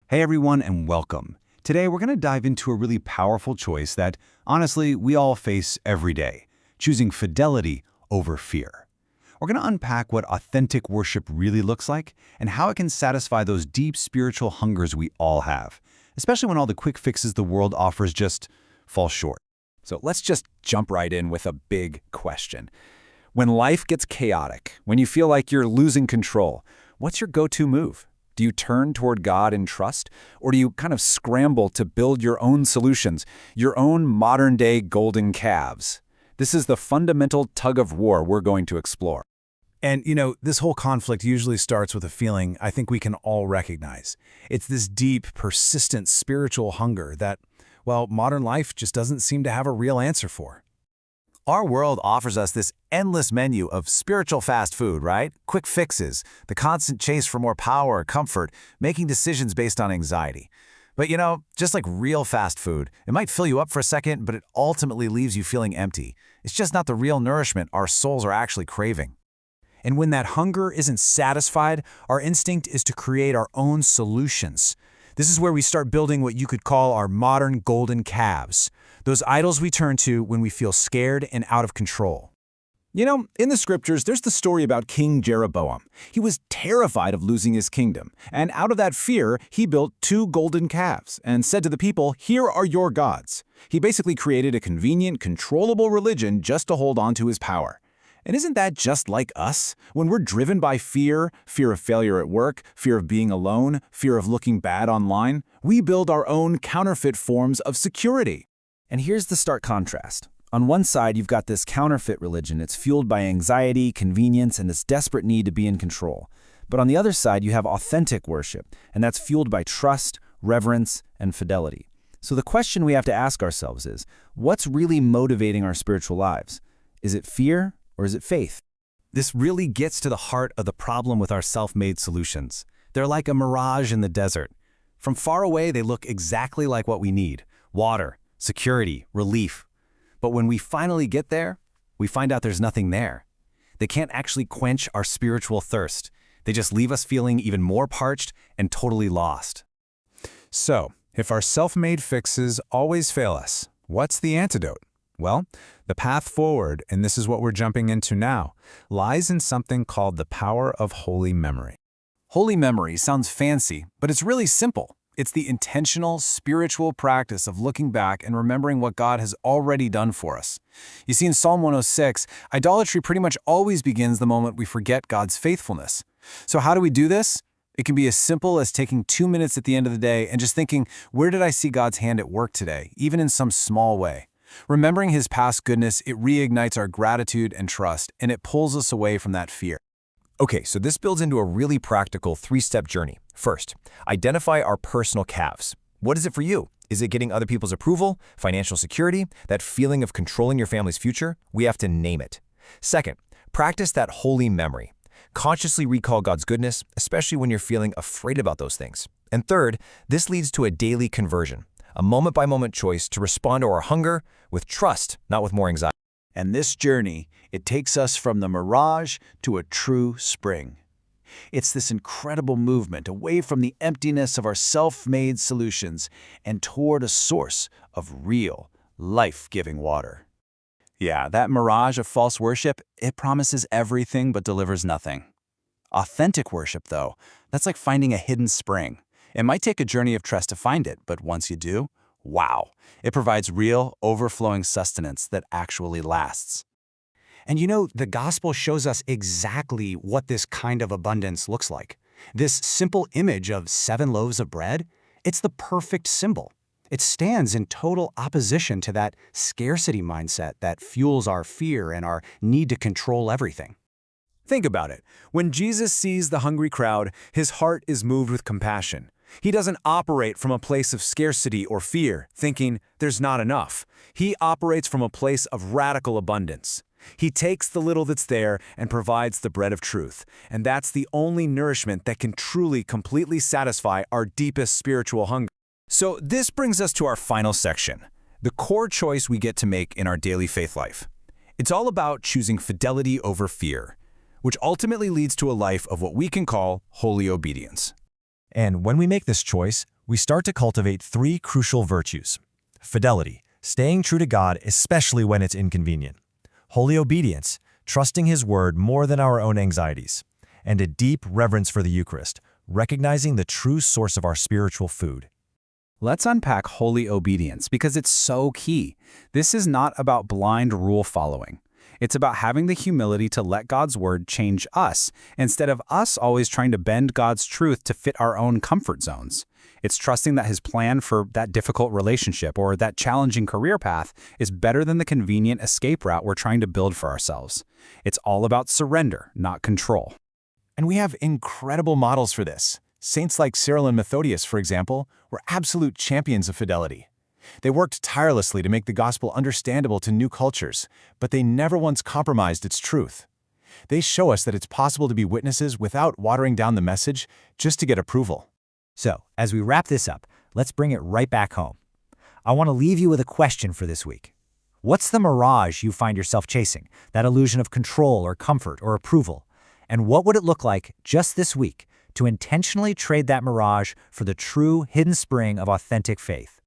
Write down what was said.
Hey everyone, and welcome. Today we're going to dive into a really powerful choice that, honestly, we all face every day, choosing fidelity over fear. We're going to unpack what authentic worship really looks like and how it can satisfy those deep spiritual hungers we all have, especially when all the quick fixes the world offers just fall short. So let's just jump right in with a big question. When life gets chaotic, when you feel like you're losing control, what's your go-to move? Do you turn toward God in trust, or do you kind of scramble to build your own solutions, your own modern-day golden calves? This is the fundamental tug-of-war we're going to explore. And, this whole conflict usually starts with a feeling I think we can all recognize. It's this deep, persistent spiritual hunger that, well, modern life just doesn't seem to have a real answer for. Our world offers us this endless menu of spiritual fast food, right? Quick fixes, the constant chase for more power or comfort, making decisions based on anxiety. But just like real fast food, it might fill you up for a second, but it ultimately leaves you feeling empty. It's just not the real nourishment our souls are actually craving. And when that hunger isn't satisfied, our instinct is to create our own solutions. This is where we start building what you could call our modern golden calves, those idols we turn to when we feel scared and out of control. In the scriptures, there's the story about King Jeroboam. He was terrified of losing his kingdom, and out of that fear, he built 2 golden calves and said to the people, "Here are your gods." He basically created a convenient, controllable religion just to hold on to his power. And isn't that just like us? When we're driven by fear, fear of failure at work, fear of being alone, fear of looking bad online, we build our own counterfeit forms of security. And here's the stark contrast. On one side, you've got this counterfeit religion. It's fueled by anxiety, convenience, and this desperate need to be in control. But on the other side, you have authentic worship, and that's fueled by trust, reverence, and fidelity. So the question we have to ask ourselves is, what's really motivating our spiritual lives? Is it fear, or is it faith? This really gets to the heart of the problem with our self-made solutions. They're like a mirage in the desert. From far away, they look exactly like what we need: water, security, relief. But when we finally get there, we find out there's nothing there. They can't actually quench our spiritual thirst. They just leave us feeling even more parched and totally lost. So, if our self-made fixes always fail us, what's the antidote? Well, the path forward, and this is what we're jumping into now, lies in something called the power of holy memory. Holy memory sounds fancy, but it's really simple. It's the intentional, spiritual practice of looking back and remembering what God has already done for us. You see, in Psalm 106, idolatry pretty much always begins the moment we forget God's faithfulness. So how do we do this? It can be as simple as taking 2 minutes at the end of the day and just thinking, where did I see God's hand at work today, even in some small way? Remembering His past goodness, it reignites our gratitude and trust, and it pulls us away from that fear. Okay, so this builds into a really practical 3-step journey. First, identify our personal calves. What is it for you? Is it getting other people's approval, financial security, that feeling of controlling your family's future? We have to name it. Second, practice that holy memory. Consciously recall God's goodness, especially when you're feeling afraid about those things. And third, this leads to a daily conversion, a moment-by-moment choice to respond to our hunger with trust, not with more anxiety. And this journey, it takes us from the mirage to a true spring. It's this incredible movement away from the emptiness of our self-made solutions and toward a source of real, life-giving water. Yeah, that mirage of false worship, it promises everything but delivers nothing. Authentic worship, though, that's like finding a hidden spring. It might take a journey of trust to find it, but once you do, wow, it provides real, overflowing sustenance that actually lasts. And the gospel shows us exactly what this kind of abundance looks like. This simple image of 7 loaves of bread, it's the perfect symbol. It stands in total opposition to that scarcity mindset that fuels our fear and our need to control everything. Think about it. When Jesus sees the hungry crowd, His heart is moved with compassion. He doesn't operate from a place of scarcity or fear, thinking there's not enough. He operates from a place of radical abundance. He takes the little that's there and provides the bread of truth. And that's the only nourishment that can truly, completely satisfy our deepest spiritual hunger. So this brings us to our final section, the core choice we get to make in our daily faith life. It's all about choosing fidelity over fear, which ultimately leads to a life of what we can call holy obedience. And when we make this choice, we start to cultivate three crucial virtues. Fidelity, staying true to God especially when it's inconvenient. Holy obedience, trusting His word more than our own anxieties. And a deep reverence for the Eucharist, recognizing the true source of our spiritual food. Let's unpack holy obedience because it's so key. This is not about blind rule following. It's about having the humility to let God's word change us instead of us always trying to bend God's truth to fit our own comfort zones. It's trusting that His plan for that difficult relationship or that challenging career path is better than the convenient escape route we're trying to build for ourselves. It's all about surrender, not control. And we have incredible models for this. Saints like Cyril and Methodius, for example, were absolute champions of fidelity. They worked tirelessly to make the gospel understandable to new cultures, but they never once compromised its truth. They show us that it's possible to be witnesses without watering down the message just to get approval. So, as we wrap this up, let's bring it right back home. I want to leave you with a question for this week. What's the mirage you find yourself chasing, that illusion of control or comfort or approval? And what would it look like just this week to intentionally trade that mirage for the true hidden spring of authentic faith?